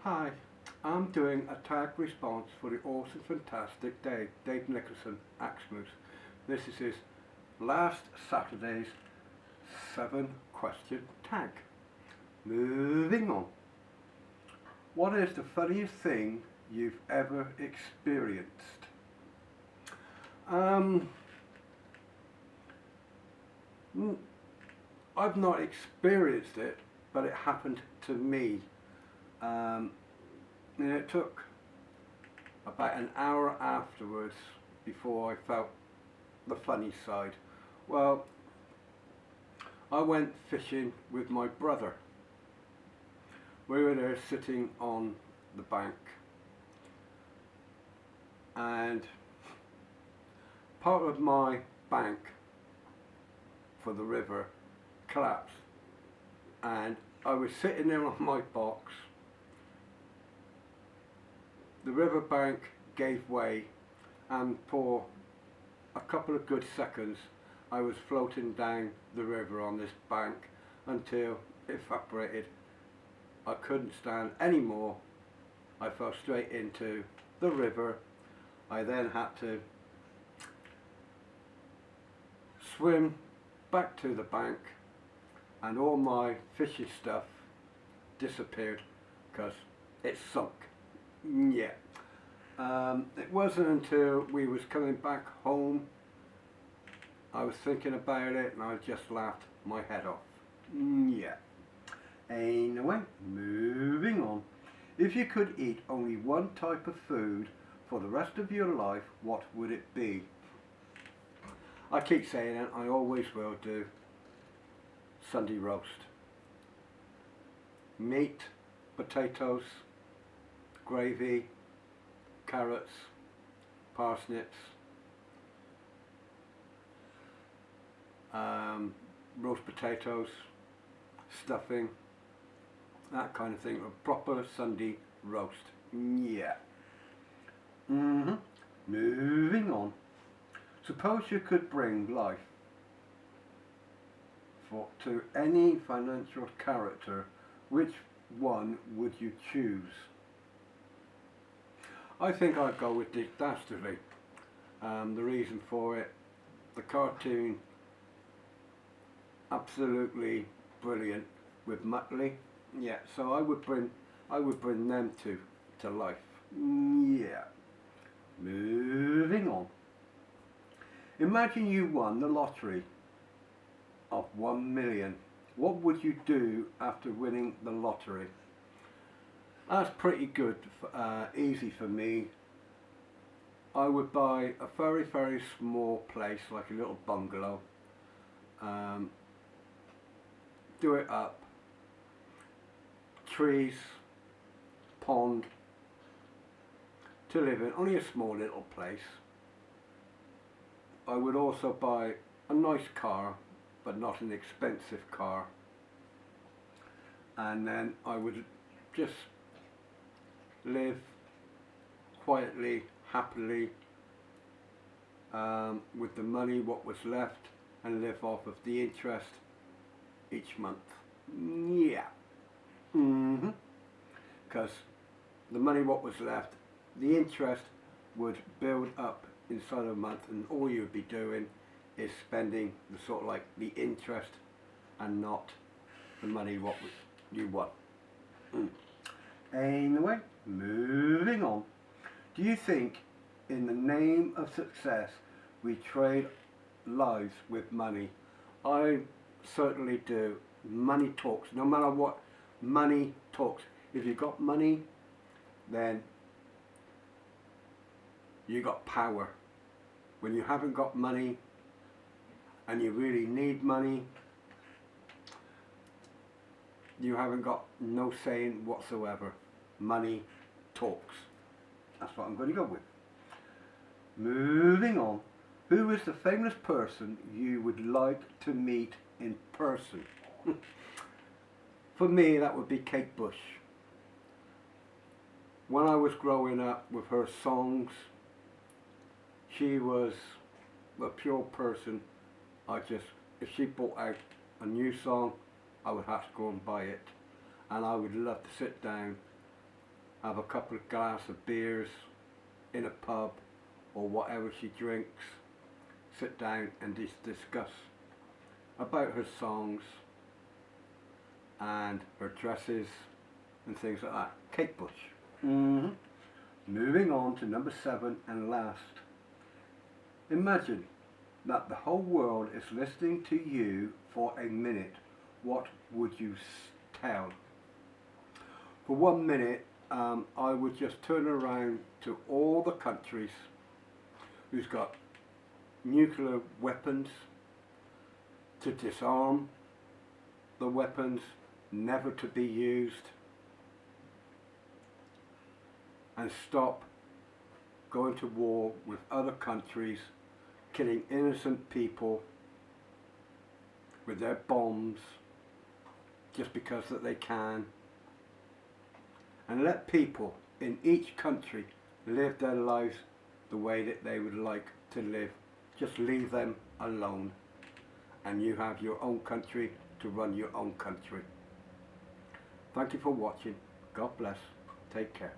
Hi, I'm doing a tag response for the awesome, fantastic Dave Nicholson Axmus. This is his last Saturday's 7-question tag. Moving on. What is the funniest thing you've ever experienced? Um, I've not experienced it, but it happened to me. Um, and it took about an hour afterwards before I felt the funny side. Well, I went fishing with my brother. We were there sitting on the bank, and part of my bank for the river collapsed, and I was sitting there on my box. The riverbank gave way, and for a couple of good seconds I was floating down the river on this bank until it evaporated. I couldn't stand anymore. I fell straight into the river. I then had to swim back to the bank, and all my fishing stuff disappeared because it sunk. Yeah. It wasn't until we was coming back home I was thinking about it, and I just laughed my head off. Yeah. Anyway, moving on. If you could eat only one type of food for the rest of your life, what would it be? I keep saying it, I always will do. Sunday roast. Meat, potatoes, gravy, carrots, parsnips, roast potatoes, stuffing, that kind of thing. A proper Sunday roast. Yeah. Moving on. Suppose you could bring life to any financial character, which one would you choose? I think I'd go with Dick Dastardly. The reason for it, the cartoon, absolutely brilliant with Muttley. Yeah, so I would bring them to life. Yeah. Moving on. Imagine you won the lottery of 1 million. What would you do after winning the lottery? That's pretty good, easy for me. I would buy a very, very small place, like a little bungalow. Do it up. Trees, pond, to live in, only a small little place. I would also buy a nice car, but not an expensive car. And then I would just live quietly, happily, with the money what was left, and live off of the interest each month. Yeah. Because the money what was left, the interest would build up inside a month, and all you would be doing is spending the sort of like the interest and not the money what you won. Anyway, moving on. Do you think in the name of success we trade lives with money? I certainly do. Money talks. No matter what, money talks. If you've got money, then you got power. When you haven't got money and you really need money, you haven't got no saying whatsoever. Money talks. That's what I'm going to go with. Moving on. Who is the famous person you would like to meet in person? For me, that would be Kate Bush. When I was growing up with her songs, she was a pure person. If she brought out a new song, I would have to go and buy it. And I would love to sit down have a couple of glass of beers in a pub or whatever she drinks, sit down and discuss about her songs and her dresses and things like that. Kate Bush. Moving on to number 7 and last. Imagine that the whole world is listening to you for a minute. What would you tell? For 1 minute, I would just turn around to all the countries who's got nuclear weapons to disarm the weapons, never to be used, and stop going to war with other countries, killing innocent people with their bombs just because that they can, and let people in each country live their lives the way that they would like to live. Just leave them alone, and you have your own country to run your own country. Thank you for watching. God bless. Take care.